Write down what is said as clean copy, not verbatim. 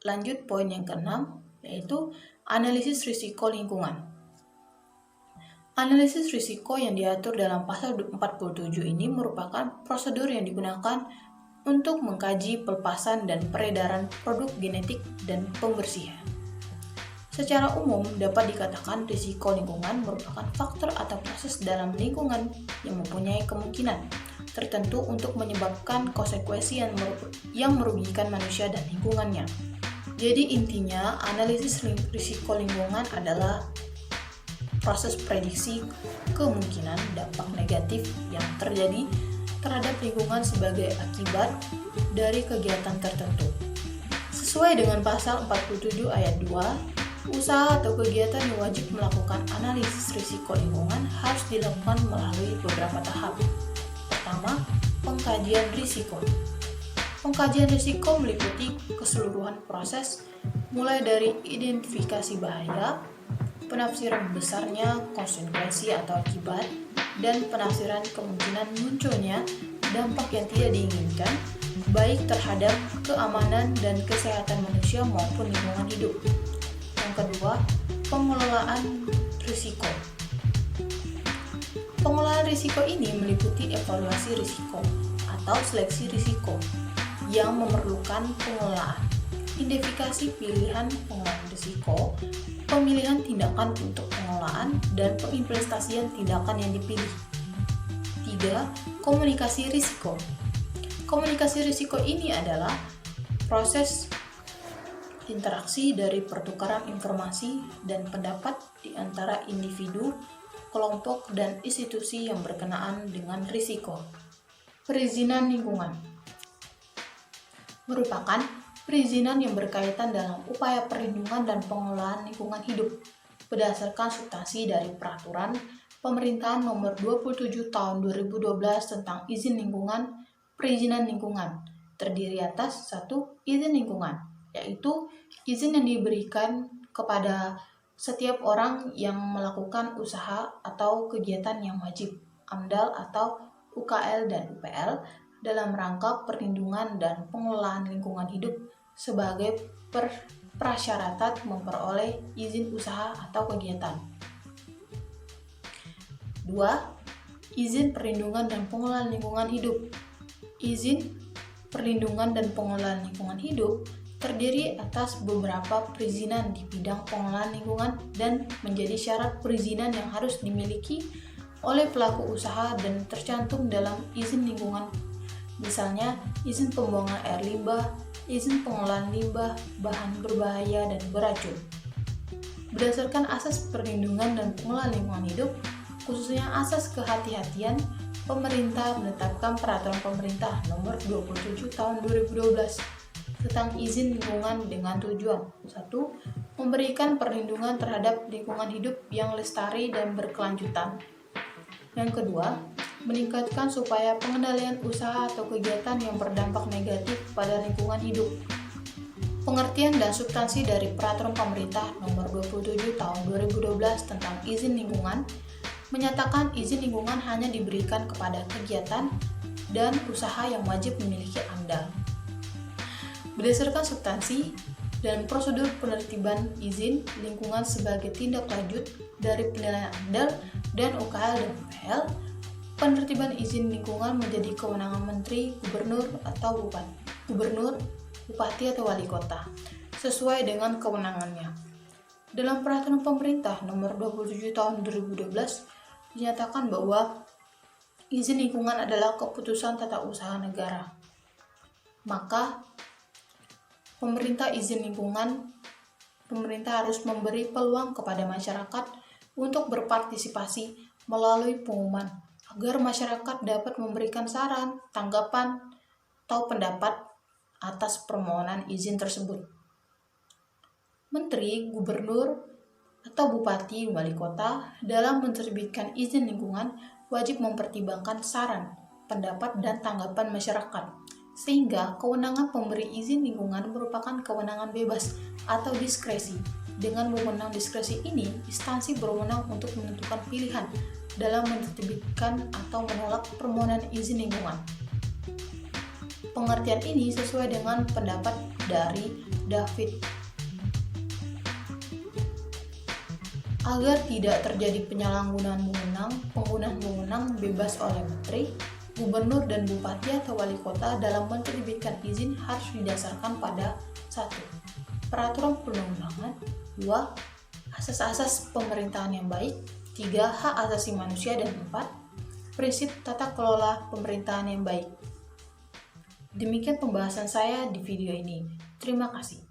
lanjut poin yang keenam, yaitu analisis risiko lingkungan. Analisis risiko yang diatur dalam pasal 47 ini merupakan prosedur yang digunakan untuk mengkaji pelepasan dan peredaran produk genetik dan pembersihan. Secara umum dapat dikatakan risiko lingkungan merupakan faktor atau proses dalam lingkungan yang mempunyai kemungkinan tertentu untuk menyebabkan konsekuensi yang merugikan manusia dan lingkungannya. Jadi intinya, analisis risiko lingkungan adalah proses prediksi kemungkinan dampak negatif yang terjadi terhadap lingkungan sebagai akibat dari kegiatan tertentu. Sesuai dengan pasal 47 ayat 2, usaha atau kegiatan yang wajib melakukan analisis risiko lingkungan harus dilakukan melalui beberapa tahap. Pertama, pengkajian risiko. Pengkajian risiko meliputi keseluruhan proses, mulai dari identifikasi bahaya, penafsiran besarnya konsekuensi atau akibat, dan penafsiran kemungkinan munculnya dampak yang tidak diinginkan, baik terhadap keamanan dan kesehatan manusia maupun lingkungan hidup. Yang kedua, pengelolaan risiko. Pengelolaan risiko ini meliputi evaluasi risiko atau seleksi risiko yang memerlukan pengelolaan, identifikasi pilihan pengelolaan risiko, pemilihan tindakan untuk pengelolaan, dan pengimplementasian tindakan yang dipilih. 3. Komunikasi risiko. Komunikasi risiko ini adalah proses interaksi dari pertukaran informasi dan pendapat di antara individu, kelompok, dan institusi yang berkenaan dengan risiko. Perizinan lingkungan merupakan perizinan yang berkaitan dalam upaya perlindungan dan pengelolaan lingkungan hidup berdasarkan substansi dari Peraturan Pemerintahan Nomor 27 Tahun 2012 tentang izin lingkungan, perizinan lingkungan, terdiri atas 1. Izin lingkungan, yaitu izin yang diberikan kepada setiap orang yang melakukan usaha atau kegiatan yang wajib, AMDAL atau UKL dan UPL, dalam rangka perlindungan dan pengelolaan lingkungan hidup sebagai prasyarat memperoleh izin usaha atau kegiatan. 2. Izin perlindungan dan pengelolaan lingkungan hidup. Izin perlindungan dan pengelolaan lingkungan hidup terdiri atas beberapa perizinan di bidang pengelolaan lingkungan dan menjadi syarat perizinan yang harus dimiliki oleh pelaku usaha dan tercantum dalam izin lingkungan. Misalnya, izin pembuangan air limbah, izin pengelolaan limbah, bahan berbahaya dan beracun. Berdasarkan asas perlindungan dan pengelolaan lingkungan hidup, khususnya asas kehati-hatian, pemerintah menetapkan Peraturan Pemerintah Nomor 27 Tahun 2012 tentang izin lingkungan dengan tujuan 1. Memberikan perlindungan terhadap lingkungan hidup yang lestari dan berkelanjutan. Yang kedua, meningkatkan supaya pengendalian usaha atau kegiatan yang berdampak negatif pada lingkungan hidup. Pengertian dan substansi dari Peraturan Pemerintah Nomor 27 Tahun 2012 tentang izin lingkungan menyatakan izin lingkungan hanya diberikan kepada kegiatan dan usaha yang wajib memiliki AMDAL. Berdasarkan substansi dan prosedur penertiban izin lingkungan sebagai tindak lanjut dari penilaian AMDAL dan UKL dan UPL, penertiban izin lingkungan menjadi kewenangan Menteri, Gubernur, atau Bupati atau Wali Kota, sesuai dengan kewenangannya. Dalam Peraturan Pemerintah Nomor 27 Tahun 2012 dinyatakan bahwa izin lingkungan adalah keputusan tata usaha negara. Maka pemerintah harus memberi peluang kepada masyarakat untuk berpartisipasi melalui pengumuman agar masyarakat dapat memberikan saran, tanggapan, atau pendapat atas permohonan izin tersebut. Menteri, Gubernur, atau Bupati, Wali Kota dalam menerbitkan izin lingkungan wajib mempertimbangkan saran, pendapat, dan tanggapan masyarakat, sehingga kewenangan pemberi izin lingkungan merupakan kewenangan bebas atau diskresi. Dengan wewenang diskresi ini, instansi berwenang untuk menentukan pilihan dalam menerbitkan atau menolak permohonan izin lingkungan. Pengertian ini sesuai dengan pendapat dari David. Agar tidak terjadi penyalahgunaan penggunaan wewenang bebas oleh menteri, gubernur dan bupati atau wali kota dalam menerbitkan izin harus didasarkan pada 1. Peraturan perundang-undangan, 2. Asas-asas pemerintahan yang baik, 3. Hak asasi manusia, dan 4. Prinsip tata kelola pemerintahan yang baik. Demikian pembahasan saya di video ini. Terima kasih.